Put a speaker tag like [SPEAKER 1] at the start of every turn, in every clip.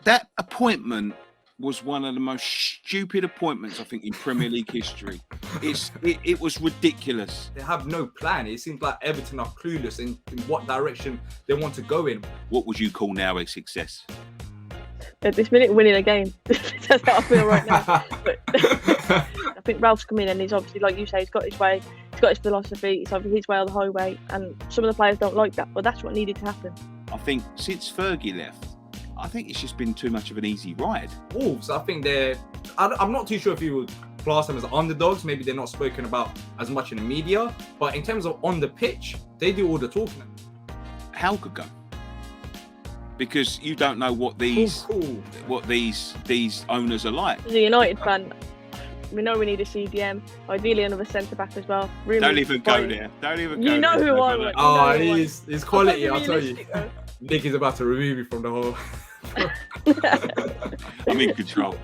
[SPEAKER 1] that appointment was one of the most stupid appointments, I think, in Premier League history. It was ridiculous.
[SPEAKER 2] They have no plan. It seems like Everton are clueless in what direction they want to go in.
[SPEAKER 1] What would you call now a success?
[SPEAKER 3] At this minute, winning a game. That's how I feel right now. But I think Ralph's come in and he's obviously, like you say, he's got his way, he's got his philosophy, it's either his way or the highway, and some of the players don't like that, but that's what needed to happen.
[SPEAKER 1] I think since Fergie left, I think it's just been too much of an easy ride.
[SPEAKER 2] Wolves, I think I'm not too sure if you would class them as underdogs. Maybe they're not spoken about as much in the media, but in terms of on the pitch, they do all the talking.
[SPEAKER 1] How could go? Because you don't know what these owners are like.
[SPEAKER 3] As a United fan, we know we need a CDM, ideally another centre back as well.
[SPEAKER 1] Don't even go there. Don't even go.
[SPEAKER 3] You know
[SPEAKER 1] there.
[SPEAKER 3] who I want.
[SPEAKER 2] Oh, he's quality. I'll tell you. Nicky's about to remove me from the whole.
[SPEAKER 1] I'm in control.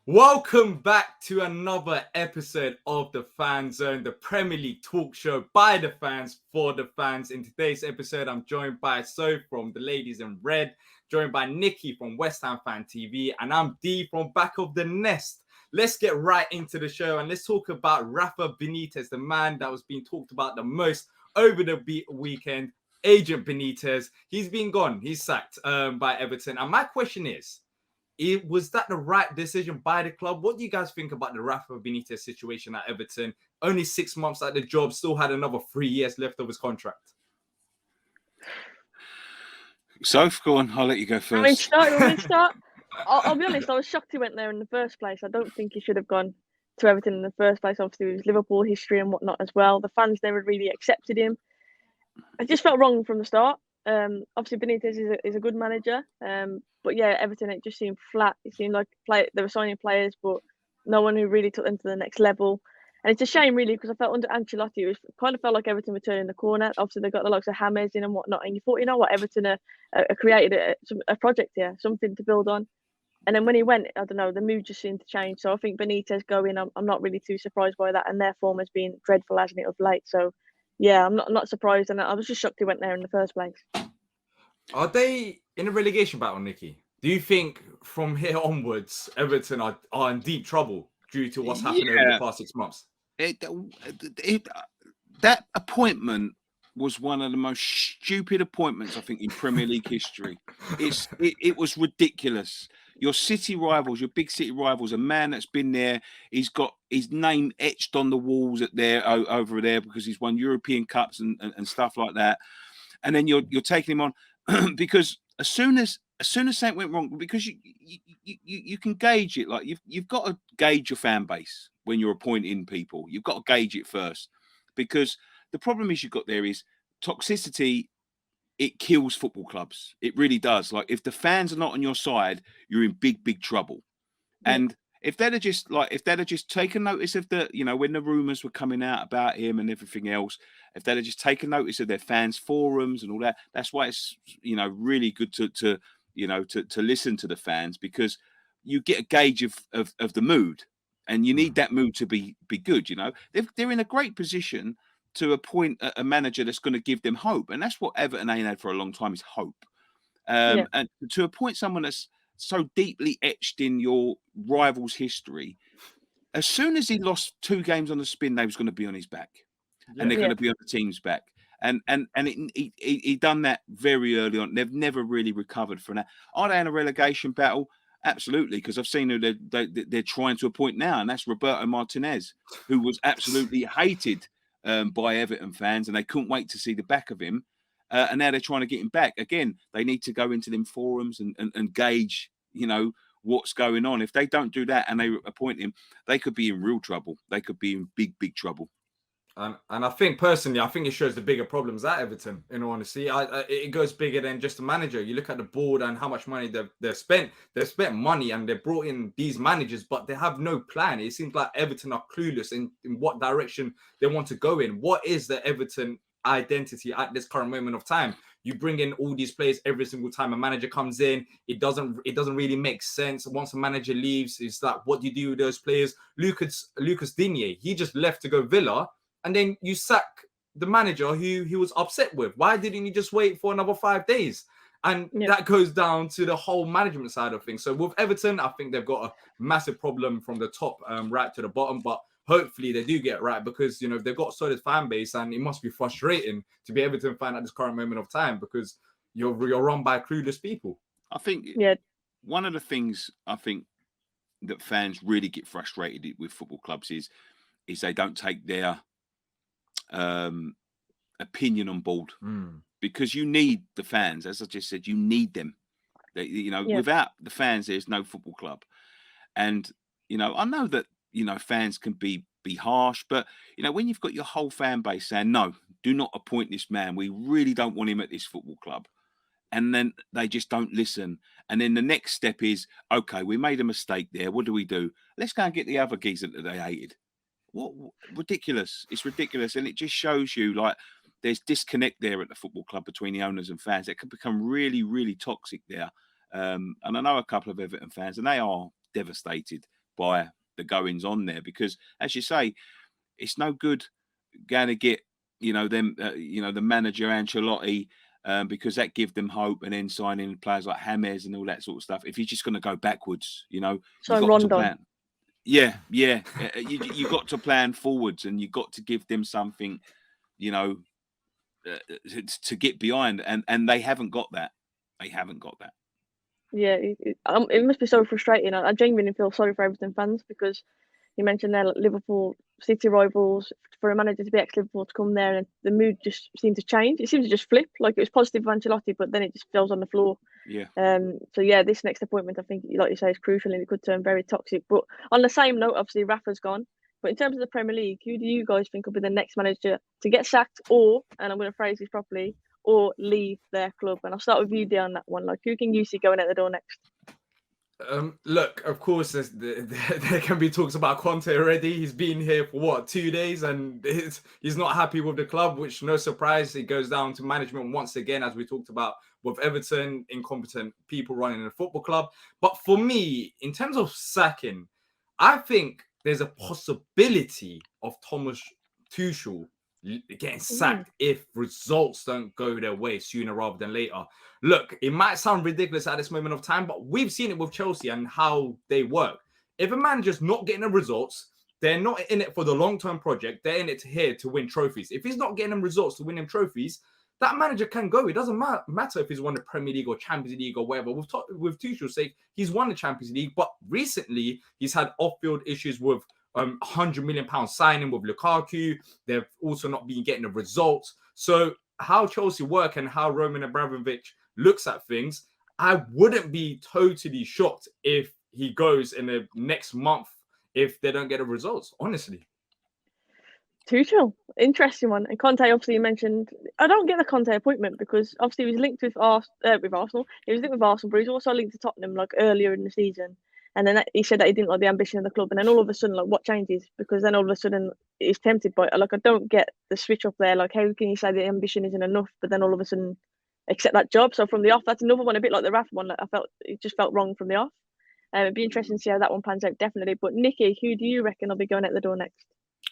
[SPEAKER 2] Welcome back to another episode of the Fan Zone, the Premier League talk show by the fans for the fans. In today's episode, I'm joined by Soph from the Ladies in Red, joined by Nicky from West Ham Fan TV, and I'm D from Back of the Nest. Let's get right into the show and let's talk about Rafa Benitez, the man that was being talked about the most over the weekend. Agent Benitez, he's been gone. He's sacked by Everton. And my question is, was that the right decision by the club? What do you guys think about the Rafa Benitez situation at Everton? Only 6 months at the job, still had another 3 years left of his contract.
[SPEAKER 1] Soph, go on. I'll let you go first.
[SPEAKER 3] I mean, start. I'll be honest, I was shocked he went there in the first place. I don't think he should have gone to Everton in the first place. Obviously, with his Liverpool history and whatnot as well. The fans never really accepted him. I just felt wrong from the start. Obviously, Benitez is a good manager. But yeah, Everton, it just seemed flat. It seemed like they were signing players, but no one who really took them to the next level. And it's a shame, really, because I felt under Ancelotti, it kind of felt like Everton were turning the corner. Obviously, they got the likes of James in and whatnot. And you thought, you know what, Everton are created a project here, something to build on. And then when he went, I don't know, the mood just seemed to change. So I think Benitez going, I'm not really too surprised by that. And their form has been dreadful, hasn't it, of late. So yeah, I'm not surprised. And I was just shocked he went there in the first place.
[SPEAKER 2] Are they in a relegation battle, Nicky? Do you think from here onwards, Everton are in deep trouble due to what's happened over the past 6 months?
[SPEAKER 1] That appointment was one of the most stupid appointments, I think, in Premier League history. It was ridiculous. Your city rivals, your big city rivals, a man that's been there, he's got his name etched on the walls over there because he's won European Cups and stuff like that. And then you're taking him on because as soon as something went wrong, because you can gauge it, like you've got to gauge your fan base when you're appointing people. You've got to gauge it first, because the problem is you've got there is toxicity. It kills football clubs. It really does. Like if the fans are not on your side, you're in big trouble. Yeah. And if they'd have just taken notice of when the rumours were coming out about him and everything else, if they'd have just taken notice of their fans forums and all that, that's why it's really good to listen to the fans, because you get a gauge of the mood, and you need that mood to be good. They're in a great position to appoint a manager that's going to give them hope, and that's what Everton ain't had for a long time, is hope. And to appoint someone that's so deeply etched in your rival's history, as soon as he lost 2 games on the spin, they was going to be on his back, and they're going to be on the team's back. And he done that very early on. They've never really recovered from that. Are they in a relegation battle? Absolutely, because I've seen who they're trying to appoint now, and that's Roberto Martinez, who was absolutely hated by Everton fans, and they couldn't wait to see the back of him. And now they're trying to get him back. Again, they need to go into them forums and gauge, what's going on. If they don't do that and they appoint him, they could be in real trouble. They could be in big trouble.
[SPEAKER 2] And I think personally, it shows the bigger problems at Everton. In all honesty, it goes bigger than just the manager. You look at the board and how much money they've spent. They've spent money and they've brought in these managers, but they have no plan. It seems like Everton are clueless in what direction they want to go in. What is the Everton identity at this current moment of time? You bring in all these players every single time a manager comes in. It doesn't really make sense. Once a manager leaves, it's like, what do you do with those players? Lucas Digne, he just left to go Villa. and then you sack the manager who he was upset with. Why didn't you just wait for another 5 days? And that goes down to the whole management side of things. So with Everton, I think they've got a massive problem from the top right to the bottom, but hopefully they do get it right, because they've got a solid fan base, and it must be frustrating to be Everton fan at this current moment of time, because you're run by clueless people.
[SPEAKER 1] I think one of the things I think that fans really get frustrated with football clubs is they don't take their opinion on board, because you need the fans. As I just said, you need them. Without the fans, there's no football club. And I know that fans can be harsh, but when you've got your whole fan base saying, no, do not appoint this man, we really don't want him at this football club, and then they just don't listen. And then the next step is, okay, we made a mistake there. What do? Let's go and get the other geezer that they hated. What ridiculous. It's ridiculous. And it just shows you, like, there's disconnect there at the football club between the owners and fans. It can become really, really toxic there. And I know a couple of Everton fans, and they are devastated by the goings on there, because, as you say, it's no good going to get, the manager Ancelotti, because that gives them hope, and then signing players like James and all that sort of stuff. If you're just going to go backwards, you've got to plan. Yeah. You got to plan forwards, and you got to give them something, to get behind, and they haven't got that.
[SPEAKER 3] Yeah, it must be so frustrating. I genuinely feel sorry for Everton fans, because you mentioned they're Liverpool City rivals. For a manager to be ex-Liverpool to come there, and the mood just seemed to change. It seemed to just flip. Like, it was positive for Ancelotti, but then it just falls on the floor.
[SPEAKER 1] Yeah.
[SPEAKER 3] This next appointment, I think, like you say, is crucial, and it could turn very toxic. But on the same note, obviously, Rafa's gone. But in terms of the Premier League, who do you guys think will be the next manager to get sacked, or, and I'm going to phrase this properly, or leave their club? And I'll start with you, Dee, on that one. Like, who can you see going out the door next?
[SPEAKER 2] Look, of course, there can be talks about Conte already. He's been here for 2 days, and he's not happy with the club, which, no surprise, it goes down to management once again, as we talked about with Everton, incompetent people running a football club. But for me, in terms of sacking, I think there's a possibility of Thomas Tuchel getting sacked if results don't go their way sooner rather than later. Look, it might sound ridiculous at this moment of time, but we've seen it with Chelsea and how they work. If a manager's not getting the results, they're not in it for the long-term project. They're in it here to win trophies. If he's not getting them results to win them trophies, that manager can go. It doesn't matter if he's won the Premier League or Champions League or whatever. With Tuchel's sake, he's won the Champions League, but recently he's had off-field issues with £100 million signing with Lukaku. They've also not been getting the results. So how Chelsea work and how Roman Abramovich looks at things, I wouldn't be totally shocked if he goes in the next month if they don't get the results, honestly.
[SPEAKER 3] Tuchel, interesting one. And Conte, obviously, you mentioned. I don't get the Conte appointment, because obviously he was linked with Arsenal. He was linked with Arsenal, but he's also linked to Tottenham, like, earlier in the season. And then he said that he didn't like the ambition of the club. And then all of a sudden, like, what changes? Because then all of a sudden he's tempted by it. Like, I don't get the switch up there. Like, how can you say the ambition isn't enough, but then all of a sudden accept that job? So from the off, that's another one, a bit like the Rafa one. Like, I felt it just felt wrong from the off. It'd be interesting to see how that one pans out, definitely. But Nicky, who do you reckon will be going out the door next?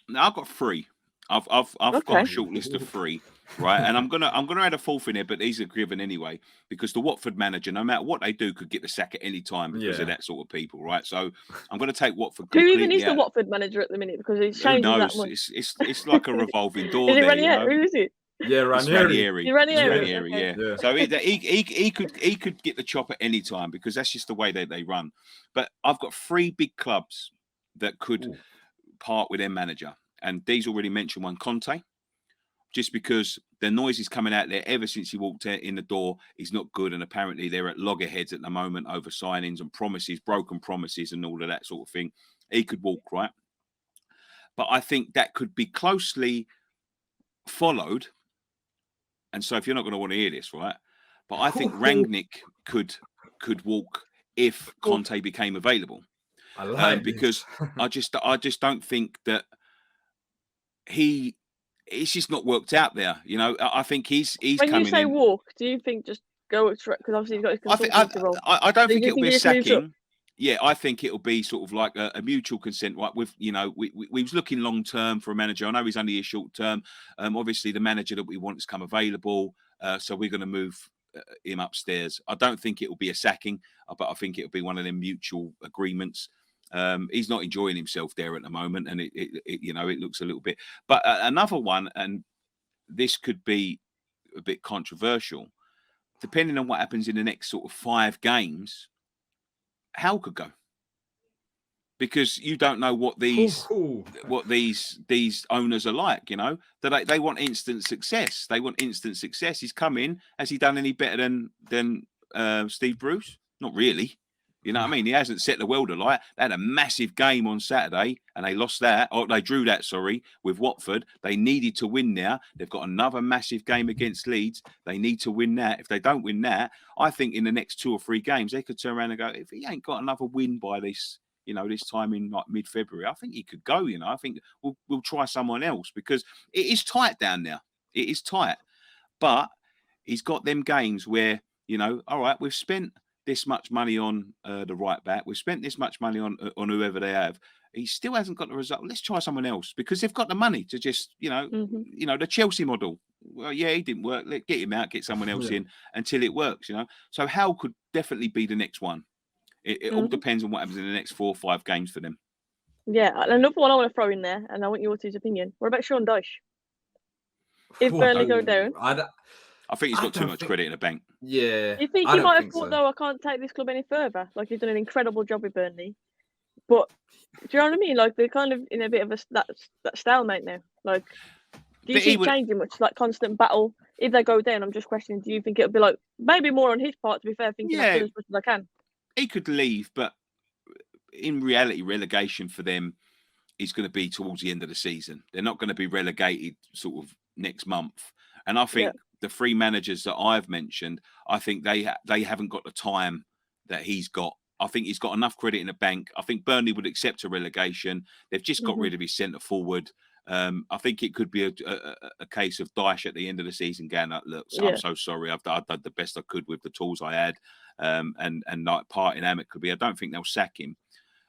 [SPEAKER 1] Now, I've got 3. I've got a short list of 3, right? And I'm gonna add a 4th in here, but these are given anyway, because the Watford manager, no matter what they do, could get the sack at any time because of that sort of people, right? So I'm going to take Watford.
[SPEAKER 3] Who even is the Watford manager at the minute? Because he's changing that much.
[SPEAKER 1] It's like a revolving door.
[SPEAKER 3] Is it
[SPEAKER 1] there,
[SPEAKER 3] Ranieri? Who is it?
[SPEAKER 2] Yeah, Ranieri.
[SPEAKER 3] Ranieri,
[SPEAKER 1] yeah. So he could get the chop at any time, because that's just the way they run. But I've got 3 big clubs that could part with their manager. And Dee's already mentioned one, Conte, just because the noise is coming out there ever since he walked in the door. He's not good. And apparently they're at loggerheads at the moment over signings and promises, broken promises and all of that sort of thing. He could walk, right? But I think that could be closely followed. And so if you're not going to want to hear this, right? But I think Rangnick could walk if Conte became available.
[SPEAKER 2] I like
[SPEAKER 1] because I just don't think that it's just not worked out there. I think he's
[SPEAKER 3] when
[SPEAKER 1] coming
[SPEAKER 3] you say
[SPEAKER 1] in.
[SPEAKER 3] Walk, do you think just go, because obviously he's got his consultancy role?
[SPEAKER 1] I don't think it'll be a sacking. Yeah, I think it'll be sort of like a mutual consent, right? With we was looking long term for a manager. I know he's only a short term. Obviously, the manager that we want has come available, so we're going to move him upstairs. I don't think it will be a sacking, but I think it'll be one of them mutual agreements. He's not enjoying himself there at the moment, and it looks a little bit. But another one, and this could be a bit controversial, depending on what happens in the next sort of 5 games. Hal could go, because you don't know what these owners are like. They want instant success. He's come in. Has he done any better than Steve Bruce? Not really. You know what I mean? He hasn't set the world alight. They had a massive game on Saturday and they lost that. Or they drew that, with Watford. They needed to win now. They've got another massive game against Leeds. They need to win that. If they don't win that, I think in the next 2 or 3 games, they could turn around and go, if he ain't got another win by this, this time in like mid-February, I think he could go. I think we'll try someone else, because it is tight down there. It is tight. But he's got them games where, all right, we've spent this much money on the right back. We've spent this much money on whoever they have. He still hasn't got the result. Let's try someone else, because they've got the money to just, the Chelsea model. Well, yeah, he didn't work. Let's get him out, get someone else in until it works, So Hal could definitely be the next one. It all depends on what happens in the next 4 or 5 games for them.
[SPEAKER 3] Yeah, another one I want to throw in there, and I want your two opinion. What about Sean Dyche? If Burnley go down,
[SPEAKER 1] I think he's got too much credit in the bank.
[SPEAKER 2] Yeah.
[SPEAKER 3] You think he might have thought, though, I can't take this club any further? Like, he's done an incredible job with Burnley. But, do you know what I mean? Like, they're kind of in a bit of that stalemate now. Like, do you see it changing much? Like, constant battle. If they go down, I'm just questioning, do you think it'll be like, maybe more on his part, to be fair, thinking I've done as much as I can?
[SPEAKER 1] He could leave, but in reality, relegation for them is going to be towards the end of the season. They're not going to be relegated sort of next month. And I think the 3 managers that I've mentioned, I think they haven't got the time that he's got. I think he's got enough credit in the bank. I think Burnley would accept a relegation. They've just got rid of his centre forward. I think it could be a case of Dyche at the end of the season going, look, I'm so sorry. I've done the best I could with the tools I had, and like parting amicably. I don't think they'll sack him.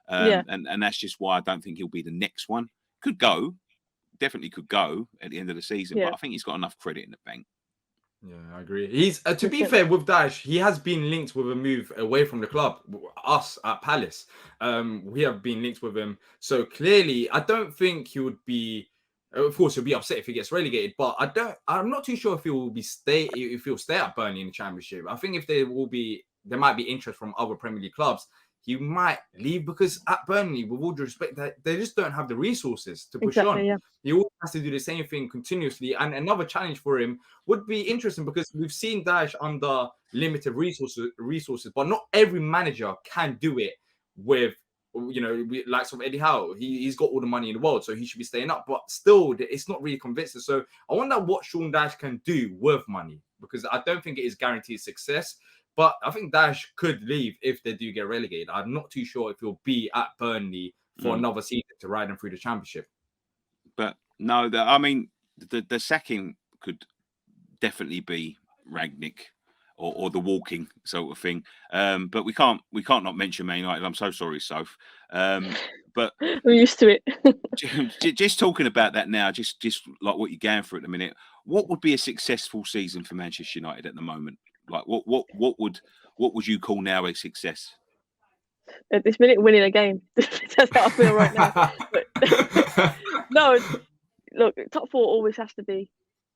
[SPEAKER 1] And that's just why I don't think he'll be the next one. Could go, definitely could go at the end of the season, but I think he's got enough credit in the bank.
[SPEAKER 2] Yeah, I agree. He's to be fair with Dyche, he has been linked with a move away from the club. Us at Palace, we have been linked with him. So clearly, I don't think he would be. Of course, he'll be upset if he gets relegated, but I'm not too sure if he'll stay at Burnley in the Championship. I think if there might be interest from other Premier League clubs. He might leave, because at Burnley, with all due respect, they just don't have the resources to push on. Yeah. He always has to do the same thing continuously. And another challenge for him would be interesting, because we've seen Dyche under limited resources, but not every manager can do it with, like some Eddie Howe. He's got all the money in the world, so he should be staying up. But still, it's not really convincing. So I wonder what Sean Dyche can do with money, because I don't think it is guaranteed success. But I think Dyche could leave if they do get relegated. I'm not too sure if he'll be at Burnley for another season to ride them through the Championship.
[SPEAKER 1] But no, the sacking could definitely be Rangnick or the walking sort of thing. But we can't not mention Man United. I'm so sorry, Soph. But
[SPEAKER 3] we're used to it.
[SPEAKER 1] Just talking about that now, just like what you're going through at the minute. What would be a successful season for Manchester United at the moment? Like what would you call now a success?
[SPEAKER 3] At this minute, winning a game. That's how I feel right now. But, no, look, top 4 always has to be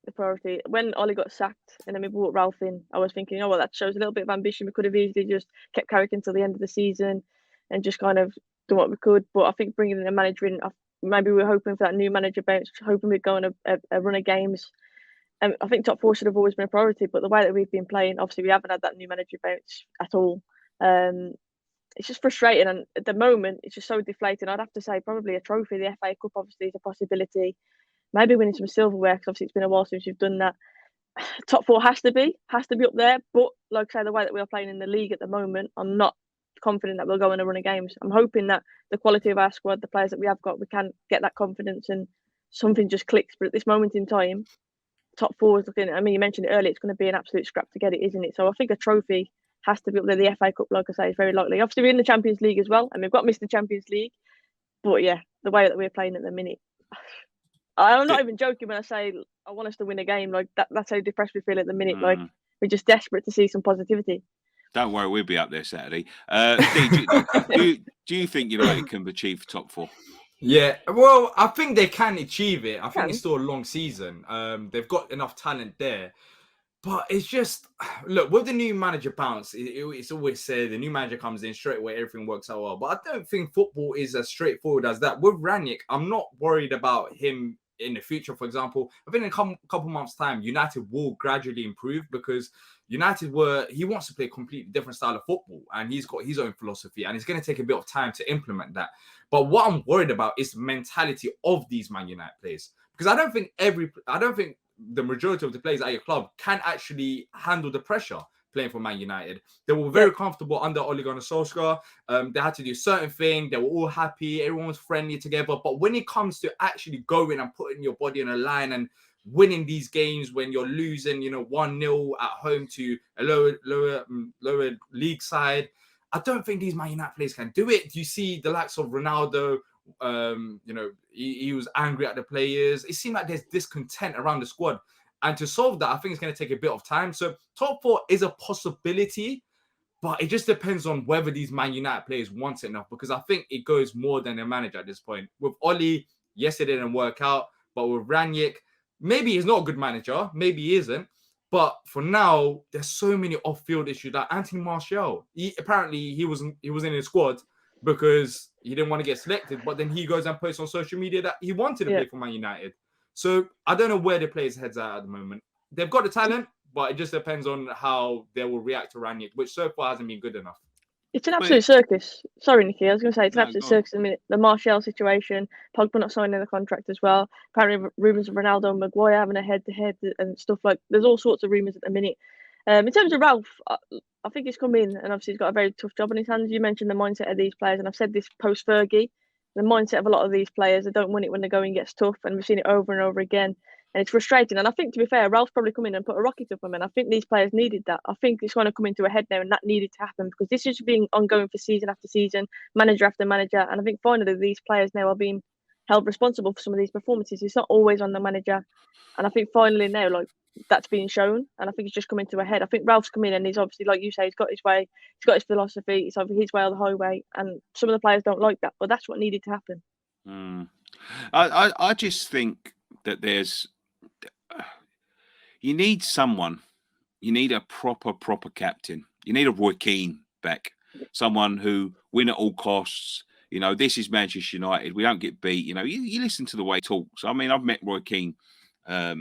[SPEAKER 3] the priority. When Ollie got sacked and then we brought Ralph in, I was thinking, that shows a little bit of ambition. We could have easily just kept Carrick until the end of the season and just kind of done what we could. But I think bringing in a manager in, maybe we were hoping for that new manager bounce, hoping we'd go on a run of games. And I think top 4 should have always been a priority, but the way that we've been playing, obviously we haven't had that new manager bounce at all. It's just frustrating, and at the moment it's just so deflating. I'd have to say probably a trophy. The FA Cup obviously is a possibility. Maybe winning some silverware, because obviously it's been a while since we've done that. Top 4 has to be up there, but like I say, the way that we are playing in the league at the moment, I'm not confident that we'll go in a run of games. I'm hoping that the quality of our squad, the players that we have got, we can get that confidence and something just clicks. But at this moment in time, top 4 is looking. I mean, you mentioned it earlier. It's going to be an absolute scrap to get it, isn't it? So I think a trophy has to be up there. The FA Cup, like I say, is very likely. Obviously, we're in the Champions League as well, and we've got Mr. Champions League. But yeah, the way that we're playing at the minute, I'm not even joking when I say I want us to win a game. Like that's how depressed we feel at the minute. Like we're just desperate to see some positivity.
[SPEAKER 1] Don't worry, we'll be up there Saturday. Do you think United can achieve top 4?
[SPEAKER 2] Yeah, well, I think they can achieve it. I think it's still a long season. They've got enough talent there. But it's just, look, with the new manager bounce, it's always said the new manager comes in straight away, everything works out well. But I don't think football is as straightforward as that. With Ranić, I'm not worried about him in the future. For example, I think in a couple months' time, United will gradually improve because United he wants to play a completely different style of football and he's got his own philosophy and it's going to take a bit of time to implement that. But what I'm worried about is the mentality of these Man United players because I don't think the majority of the players at your club can actually handle the pressure playing for Man United. They were very comfortable under Ole Gunnar Solskjaer. They had to do certain things. They were all happy. Everyone was friendly together. But when it comes to actually going and putting your body on a line and winning these games when you're losing, 1-0 at home to a lower league side, I don't think these Man United players can do it. You see the likes of Ronaldo, he was angry at the players. It seemed like there's discontent around the squad. And to solve that, I think it's going to take a bit of time. So top 4 is a possibility, but it just depends on whether these Man United players want it enough because I think it goes more than a manager at this point. With Ole, yes, it didn't work out, but with Ranić, maybe he's not a good manager, maybe he isn't. But for now, there's so many off-field issues. Like Anthony Martial, apparently he was in his squad because he didn't want to get selected, but then he goes and posts on social media that he wanted to play for Man United. So I don't know where the players' heads are at the moment. They've got the talent, but it just depends on how they will react to Ranić, which so far hasn't been good enough.
[SPEAKER 3] It's an absolute circus. Sorry, Nicky. I was going to say it's an absolute circus in a minute. The Martial situation, Pogba not signing the contract as well. Apparently, rumours of Ronaldo and Maguire having a head-to-head and stuff like. There's all sorts of rumours at the minute. In terms of Ralph, I think he's come in and obviously he's got a very tough job on his hands. You mentioned the mindset of these players, and I've said this post Fergie. The mindset of a lot of these players, they don't want it when the going gets tough, and we've seen it over and over again. And it's frustrating. And I think, to be fair, Ralph's probably come in and put a rocket up on them. And I think these players needed that. I think it's going to come into a head now, and that needed to happen because this is being ongoing for season after season, manager after manager. And I think finally these players now are being held responsible for some of these performances. It's not always on the manager. And I think finally now, that's being shown. And I think it's just come into a head. I think Ralph's come in and he's obviously, like you say, he's got his way, he's got his philosophy, it's either his way or the highway. And some of the players don't like that, but that's what needed to happen.
[SPEAKER 1] I just think that you need someone. You need a proper captain. You need a Roy Keane back. Someone who win at all costs. This is Manchester United. We don't get beat. You listen to the way he talks. I mean, I've met Roy Keane a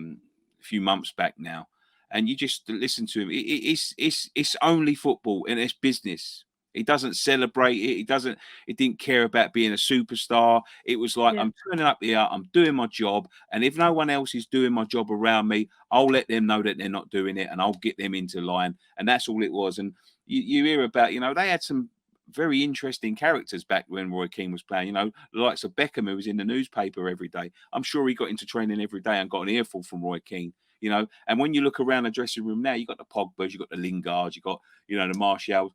[SPEAKER 1] few months back now, and you just listen to him. It's only football and it's business. He doesn't celebrate it. He didn't care about being a superstar. It was like, I'm turning up here, I'm doing my job. And if no one else is doing my job around me, I'll let them know that they're not doing it and I'll get them into line. And that's all it was. And you hear about, they had some very interesting characters back when Roy Keane was playing, the likes of Beckham, who was in the newspaper every day. I'm sure he got into training every day and got an earful from Roy Keane. And when you look around the dressing room now, you've got the Pogbas, you've got the Lingards, you've got, the Martials,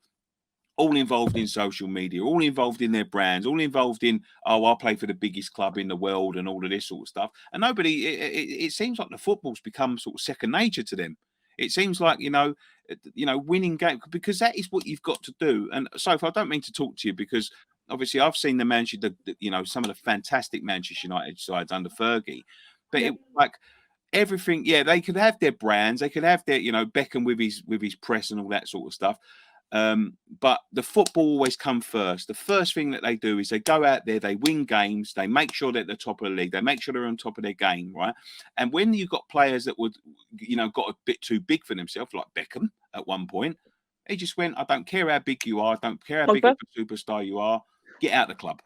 [SPEAKER 1] all involved in social media, all involved in their brands, all involved in, I'll play for the biggest club in the world and all of this sort of stuff. And nobody, it seems like the football's become sort of second nature to them. It seems like, winning games, because that is what you've got to do. And Soph, I don't mean to talk to you because obviously I've seen some of the fantastic Manchester United sides under Fergie, but it, like everything, they could have their brands, they could have their, Beckham with his press and all that sort of stuff. But the football always come first. The first thing that they do is they go out there, they win games, they make sure they're at the top of the league, they make sure they're on top of their game, right? And when you've got players that would, got a bit too big for themselves, like Beckham at one point, he just went, I don't care how big you are, I don't care how big of a superstar you are, get out of the club.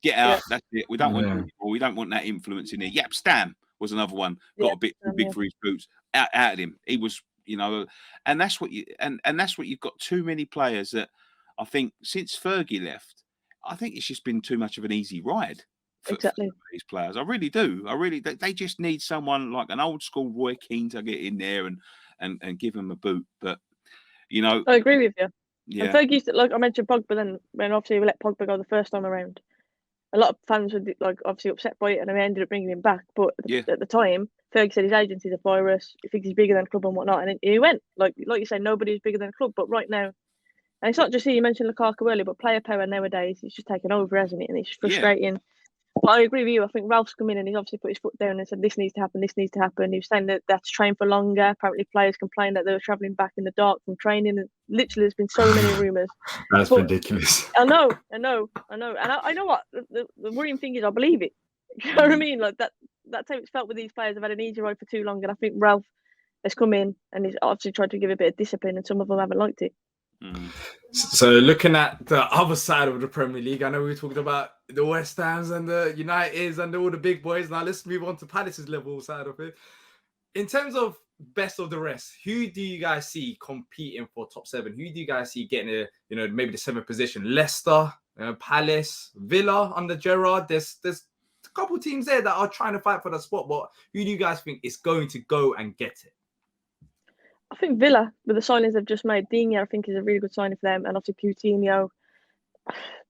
[SPEAKER 1] Get out, that's it. We don't want you anymore. We don't want that influence in there. Yep, Stam was another one, got a bit too big for his boots. Out of him. He was, and that's what that's what you've got too many players that I think since Fergie left, I think it's just been too much of an easy ride for these players. I really do. They just need someone like an old school Roy Keane to get in there and give them a boot. But I
[SPEAKER 3] agree with you. And
[SPEAKER 1] Yeah.
[SPEAKER 3] Fergie used to, like I mentioned Pogba, then when obviously we let Pogba go the first time around, a lot of fans were like obviously upset by it, and we ended up bringing him back. But
[SPEAKER 1] Yeah.
[SPEAKER 3] at the time, Fergie said his agency's a virus. He thinks he's bigger than the club and whatnot, and he went like you said, nobody's bigger than the club. But right now, and it's not just you mentioned Lukaku earlier, but player power nowadays it's just taken over, hasn't it? And it's
[SPEAKER 1] Yeah.
[SPEAKER 3] frustrating. But I agree with you. I think Ralph's come in and he's obviously put his foot down and said this needs to happen, this needs to happen. He was saying that they have to train for longer. Apparently, players complained that they were travelling back in the dark from training. And literally, there's been so many rumours.
[SPEAKER 2] That's
[SPEAKER 3] But
[SPEAKER 2] ridiculous.
[SPEAKER 3] I know. And I know what the worrying thing is. I believe it. You know what I mean? Like that's how it's felt with these players. Have had an easy ride for too long, and I think Ralph has come in and he's obviously tried to give a bit of discipline, and some of them haven't liked it.
[SPEAKER 2] So looking at the other side of the Premier League, I know we talked about the West Hams and the Uniteds and all the big boys. Now let's move on to Palace's level side of it. In terms of best of the rest, who do you guys see competing for top 7? Who do you guys see getting maybe the 7th position? Leicester, Palace, Villa under Gerrard. There's a couple teams there that are trying to fight for the spot, but who do you guys think is going to go and get it?
[SPEAKER 3] I think Villa, with the signings they've just made, Digne, I think is a really good signing for them, and obviously Coutinho,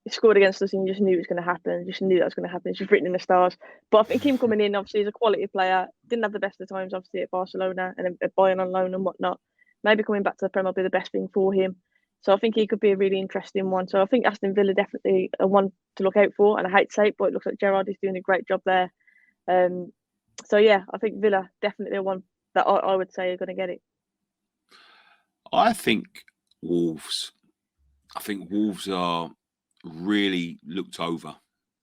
[SPEAKER 3] he scored against us and you just knew it was going to happen. Just knew that was going to happen. It's just written in the stars. But I think him coming in, obviously, he's a quality player. Didn't have the best of times, obviously, at Barcelona and at Bayern on loan and whatnot. Maybe coming back to the Premier will be the best thing for him. So I think he could be a really interesting one. So I think Aston Villa definitely a one to look out for. And I hate to say it, but it looks like Gerrard is doing a great job there. So yeah, I think Villa definitely a one that I would say are going to get it.
[SPEAKER 1] I think Wolves. I think Wolves are really looked over.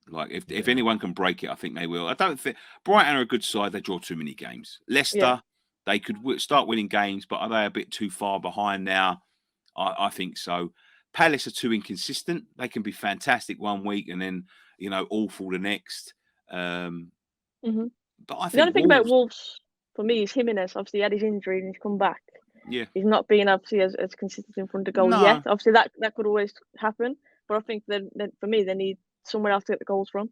[SPEAKER 1] Like if anyone can break it, I think they will. I don't think Brighton are a good side. They draw too many games. Leicester, they could start winning games, but are they a bit too far behind now? I think so. Palace are too inconsistent. They can be fantastic one week and then awful the next. But I think
[SPEAKER 3] the only thing about Wolves for me is Jimenez. Obviously, he had his injury and he's come back.
[SPEAKER 1] Yeah,
[SPEAKER 3] he's not being obviously as consistent in front of goal yet. Obviously, that could always happen. But I think that for me, they need somewhere else to get the goals from.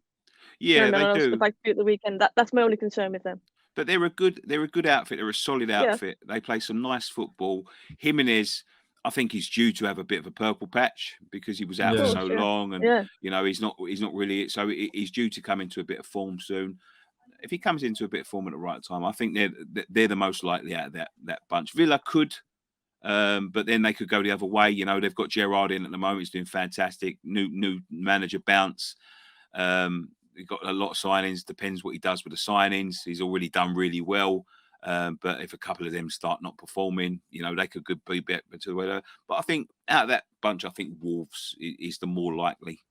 [SPEAKER 1] Yeah, they do.
[SPEAKER 3] If they do at the weekend, that's my only concern with them.
[SPEAKER 1] But they're a good outfit. They're a solid outfit. Yeah. They play some nice football. Jimenez, I think he's due to have a bit of a purple patch because he was out for so long, and he's not really. So he's due to come into a bit of form soon. If he comes into a bit of form at the right time, I think they're the most likely out of that bunch. Villa could, but then they could go the other way. They've got Gerrard in at the moment. He's doing fantastic. New manager bounce. He's got a lot of signings. Depends what he does with the signings. He's already done really well. But if a couple of them start not performing, they could be better to whatever. But I think out of that bunch, I think Wolves is the more likely.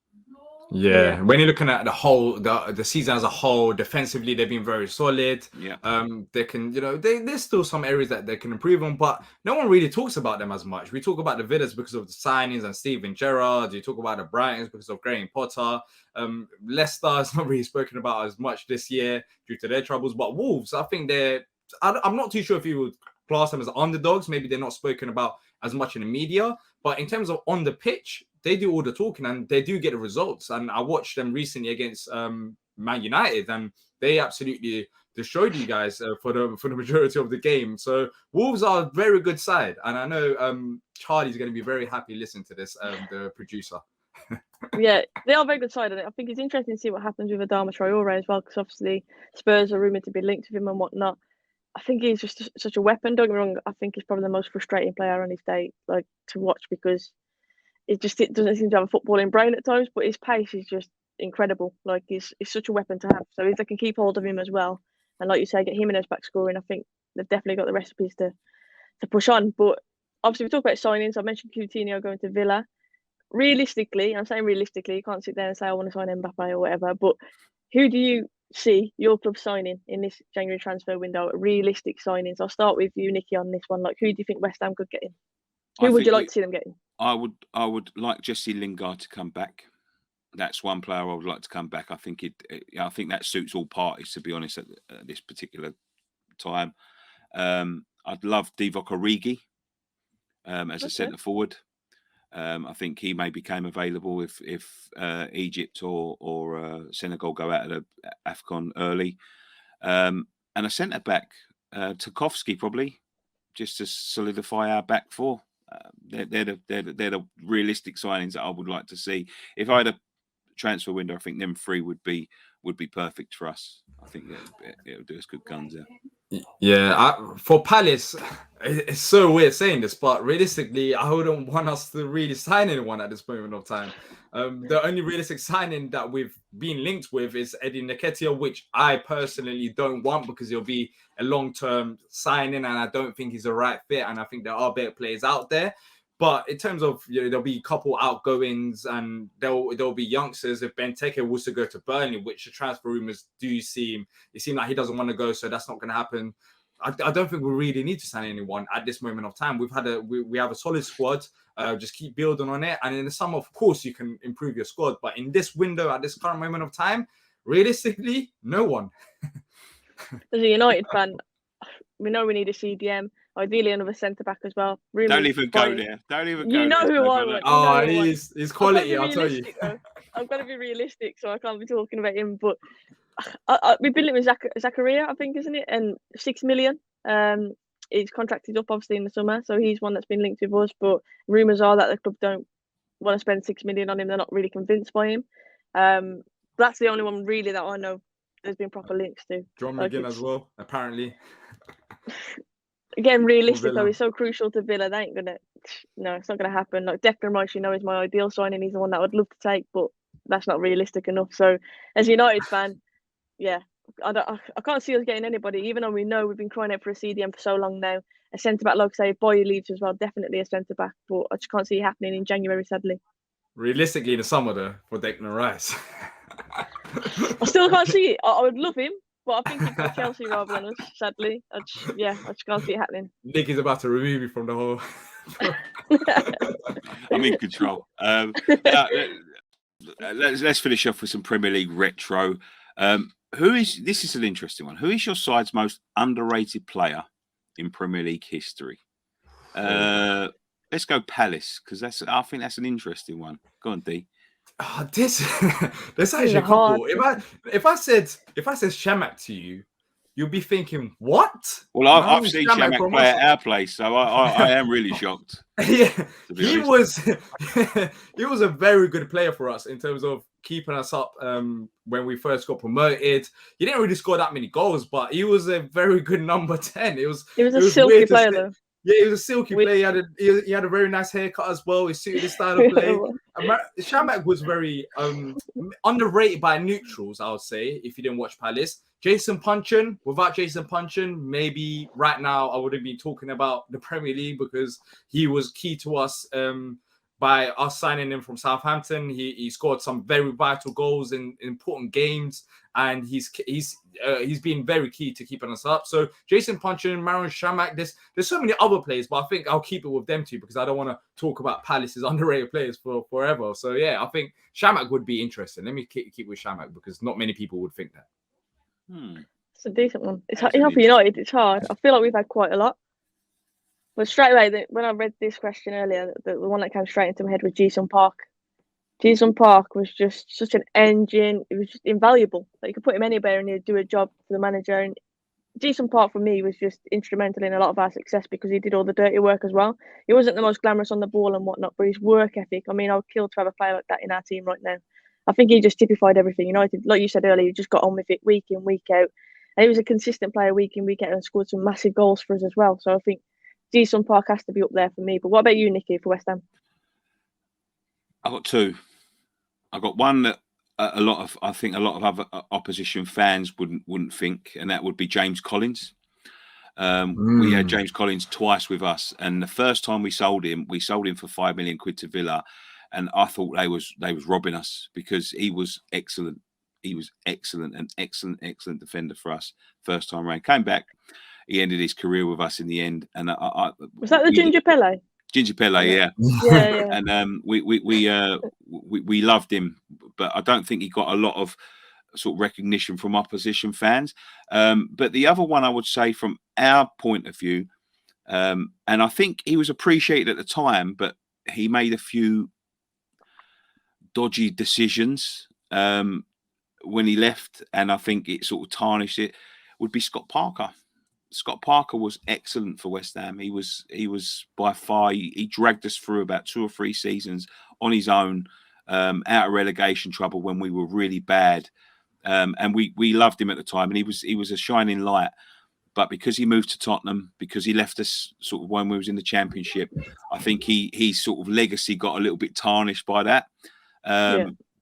[SPEAKER 2] Yeah, when you're looking at the whole the season as a whole, defensively they've been very solid.
[SPEAKER 1] Yeah,
[SPEAKER 2] they can there's still some areas that they can improve on, but no one really talks about them as much. We talk about the Villas because of the signings and Steven Gerrard. You talk about the Brightons because of Graham Potter. Leicester is not really spoken about as much this year due to their troubles. But Wolves, I think I'm not too sure if you would class them as underdogs. Maybe they're not spoken about as much in the media, but in terms of on the pitch, they do all the talking and they do get the results. And I watched them recently against Man United, and they absolutely destroyed you guys for the majority of the game. So Wolves are a very good side, and I know Charlie's going to be very happy listening to this, the producer.
[SPEAKER 3] Yeah, they are a very good side, and I think it's interesting to see what happens with Adama Traore as well, because obviously Spurs are rumoured to be linked with him and whatnot. I think he's just such a weapon. Don't get me wrong. I think he's probably the most frustrating player on his day, like to watch, because it doesn't seem to have a footballing brain at times, but his pace is just incredible. Like he's such a weapon to have. So if they can keep hold of him as well, and like you say, get Jimenez back scoring, I think they've definitely got the recipes to push on. But obviously, we talk about signings. I mentioned Coutinho going to Villa. Realistically, I'm saying realistically, you can't sit there and say I want to sign Mbappe or whatever. But who do you see your club signing in this January transfer window? Realistic signings. I'll start with you, Nicky, on this one. Like, who do you think West Ham could get in? Who would you like to see them get in?
[SPEAKER 1] I would like Jesse Lingard to come back. That's one player I would like to come back. I think that suits all parties, to be honest, at this particular time. I'd love Divock Origi as a centre forward. I think he may become available if Egypt or Senegal go out of the AFCON early. And a centre back, Tarkowski probably, just to solidify our back four. They're the realistic signings that I would like to see. If I had a transfer window, I think them three would be perfect for us. I think it'll do us good guns.
[SPEAKER 2] Yeah, for Palace, it's so weird saying this, but realistically, I wouldn't want us to really sign anyone at this moment of time. The only realistic signing that we've been linked with is Eddie Nketiah, which I personally don't want because it'll be a long-term signing, and I don't think he's the right fit. And I think there are better players out there. But in terms of, there'll be a couple outgoings and there'll be youngsters. If Benteke was to go to Burnley, which the transfer rumors do seem like he doesn't want to go, so that's not going to happen. I don't think we really need to sign anyone at this moment of time. We have a solid squad. Just keep building on it, and in the summer, of course, you can improve your squad. But in this window, at this current moment of time, realistically, no one.
[SPEAKER 3] As a United fan, we know we need a CDM. Ideally, another centre back as well.
[SPEAKER 1] Don't even go there. Don't even go there.
[SPEAKER 3] You know who I want.
[SPEAKER 2] Oh, he's quality, I'll tell you.
[SPEAKER 3] I've got to be realistic, so I can't be talking about him. But we've been linked with Zakaria, I think, isn't it? And 6 million. His contract is up, obviously, in the summer, so he's one that's been linked with us. But rumours are that the club don't want to spend 6 million on him. They're not really convinced by him. That's the only one, really, that I know there's been proper links to.
[SPEAKER 2] John McGinn as well, apparently.
[SPEAKER 3] Again, realistic though, he's so crucial to Villa. They ain't gonna. No, it's not gonna happen. Like Declan Rice, is my ideal signing. He's the one that I'd love to take, but that's not realistic enough. So, as a United fan, yeah, I can't see us getting anybody. Even though we know we've been crying out for a CDM for so long now. A centre back, like I say, if Boye leaves as well, definitely a centre back. But I just can't see it happening in January, sadly.
[SPEAKER 2] Realistically, in the summer though, for Declan Rice,
[SPEAKER 3] I still can't see it. I would love him. But I think he'd go Chelsea rather than us, sadly. I just can't see it happening.
[SPEAKER 2] Nicky's about to remove me from the whole.
[SPEAKER 1] I'm in control. Let's finish off with some Premier League retro. This is an interesting one. Who is your side's most underrated player in Premier League history? Let's go Palace, because I think that's an interesting one. Go on, D.
[SPEAKER 2] Oh, there's actually a couple. If I said Shamak to you, you'll be thinking, what?
[SPEAKER 1] Well, I've seen Shamak play at our place, so I am really shocked.
[SPEAKER 2] Yeah, he was a very good player for us in terms of keeping us up when we first got promoted. He didn't really score that many goals, but he was a very good number 10. It was
[SPEAKER 3] a silky player though.
[SPEAKER 2] Yeah, he was a silky player. He had a very nice haircut as well. He suited his style of play. Shamak was very underrated by neutrals, I would say, if you didn't watch Palace. Jason Puncheon, without Jason Puncheon, maybe right now I wouldn't be talking about the Premier League because he was key to us by us signing him from Southampton. He scored some very vital goals in important games, and he's been very key to keeping us up. So Jason Puncheon, Marouane Chamakh, there's so many other players, but I think I'll keep it with them two because I don't want to talk about Palace's underrated players for forever. So yeah, I think Chamakh would be interesting. Let me keep with Chamakh because not many people would think that.
[SPEAKER 3] It's a decent one. It's hard for United. It's hard. I feel like we've had quite a lot. But straight away, when I read this question earlier, the one that came straight into my head was Ji-sung Park. Ji-sung Park was just such an engine. It was just invaluable. Like you could put him anywhere and he'd do a job for the manager. And Ji-sung Park for me was just instrumental in a lot of our success because he did all the dirty work as well. He wasn't the most glamorous on the ball and whatnot, but his work ethic. I mean, I would kill to have a player like that in our team right now. I think he just typified everything. United, like you said earlier, he just got on with it week in, week out. And he was a consistent player week in, week out and scored some massive goals for us as well. So I think Ji-sung Park has to be up there for me. But what about you, Nicky, for West Ham?
[SPEAKER 1] I've got two. I've got one that a lot of other opposition fans wouldn't think, and that would be James Collins. We had James Collins twice with us, and the first time we sold him for £5 million to Villa, and I thought they was robbing us because he was excellent. He was excellent defender for us first time around. Came back, he ended his career with us in the end. And
[SPEAKER 3] was that the Ginger Pele?
[SPEAKER 1] Ginger Pele, yeah. And we loved him, but I don't think he got a lot of sort of recognition from opposition fans. But the other one I would say from our point of view, and I think he was appreciated at the time, but he made a few dodgy decisions when he left, and I think it sort of tarnished it, would be Scott Parker. Scott Parker was excellent for West Ham. He was by far, he dragged us through about 2 or 3 seasons on his own, out of relegation trouble when we were really bad. And we loved him at the time, and he was a shining light. But because he moved to Tottenham, because he left us sort of when we was in the Championship, I think his sort of legacy got a little bit tarnished by that.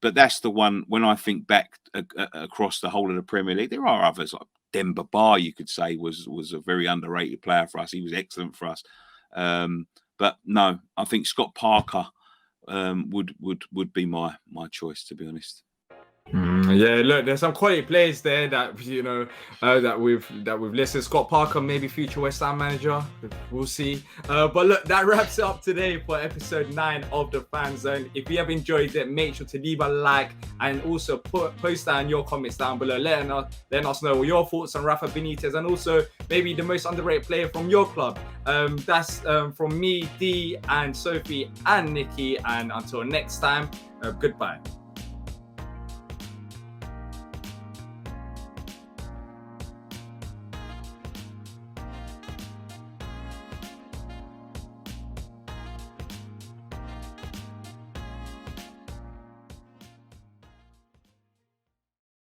[SPEAKER 1] But that's the one, when I think back across the whole of the Premier League, there are others, like Demba Ba, you could say, was a very underrated player for us. He was excellent for us. But no, I think Scott Parker would be my choice, to be honest.
[SPEAKER 2] Yeah, look, there's some quality players there that that we've listed. Scott Parker, maybe future West Ham manager. We'll see. But look, that wraps it up today for episode 9 of the Fan Zone. If you have enjoyed it, make sure to leave a like and also post down your comments down below, letting us know your thoughts on Rafa Benitez and also maybe the most underrated player from your club. That's from me, Dee, and Sophie, and Nicky. And until next time, goodbye.